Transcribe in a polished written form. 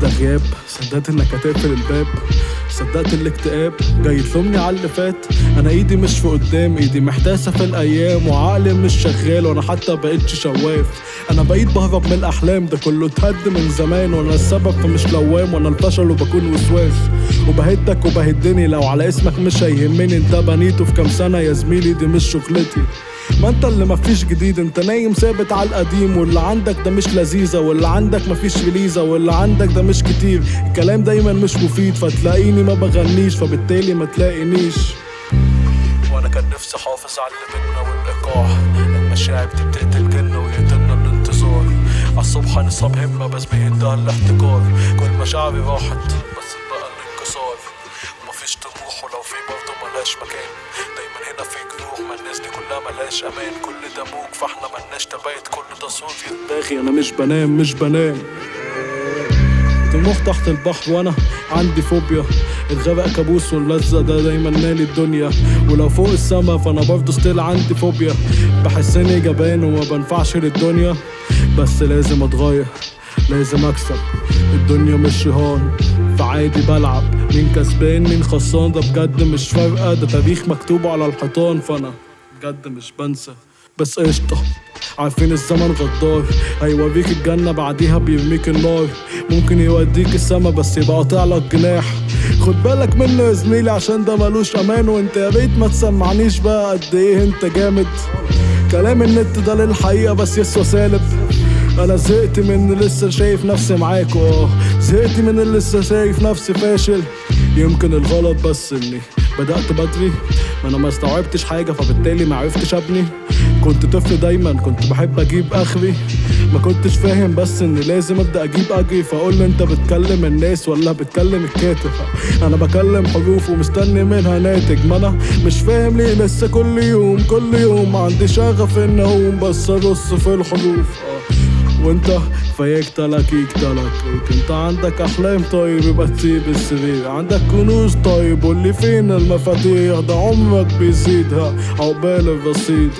ده غياب، صدقت انك هتقفل الباب، صدقت الاكتئاب جاي يطلبني على اللي فات. انا ايدي مش في قدام، ايدي محتاسه في الايام، وعقلي مش شغال وانا حتى بقيتش شواف. انا بقيت بهرب من الاحلام، ده كله اتهد من زمان، وانا السبب فمش لوام، وانا الفشل وبكون وسواس. وبهدك وبهدني لو على اسمك مش هيهمني، انت بنيته في كام سنه يا زميلي، دي مش شغلتي. ما انت اللي مفيش جديد، انت نايم ثابت على القديم، واللي عندك ده مش لذيذة، واللي عندك مفيش ريليزة، واللي عندك ده مش كتير. الكلام دايما مش مفيد، فتلاقيني ما بغنيش، فبالتالي ما تلاقينيش. وانا كان نفسي حافظ على اللي بينا والايقاع، المشاعر دي بتقتل جنة ويقتلنا الانتظار. عالصبح هنصاب همة بس بيهدها الاحتكار، كل مشاعري راحت بس بقى الانكسار. ومفيش طموح ولو في برضه ملهاش مكان، دايما هنا في جروح، ما الناس دي كلها ملهاش امان. كل ده موج فاحنا ملناش تبايت، كل ده صوت في دماغي، انا مش بنام. طموح تحت البحر وانا عندي فوبيا، الغرق كابوس واللذة ده دايما مالي الدنيا. ولو فوق السما فانا برضه ستيل عندي فوبيا، بحس اني جبان وما بنفعش للدنيا. بس لازم اتغير، لازم اكسب، الدنيا مش رهان، فعادي بلعب. مين كسبان مين خسران ده بجد مش فارقة، ده تاريخ مكتوب على الحيطان، فانا بجد مش بنسى. بس قشطة، عارفين الزمن غدار، هيوريك الجنة بعديها بيرميك النار. ممكن يوديك السما بس يبقى قاطعلك جناح، خد بالك منه يا زميلي عشان ده ملوش امان. وانت يا ريت ما تسمعنيش بقى قد ايه انت جامد، كلام النت ده للحقيقة بس يسوى سالب. انا زهقت من اللي لسه شايف نفسي معاكوا، زهقت من اللي لسه شايف نفسي فاشل. يمكن الغلط بس اني بدأت بدري، ما انا ما استوعبتش حاجة فبالتالي ما عرفتش ابني. كنت طفل دايما كنت بحب اجيب اخري، ما كنتش فاهم بس اني لازم ابدا اجيب اجري. فاقول لي انت بتكلم الناس ولا بتكلم الكاتب؟ انا بكلم حروف ومستني منها ناتج، ما انا مش فاهم ليه لسه كل يوم عندي شغف ان اقوم بس ارص في الحروف. وانت فيك تلاكيك انت عندك احلام طيب يبقى تسيب السرير، عندك كنوز طيب قولي فين المفاتيح، ده عمرك بيزيدها عقبال الرصيد.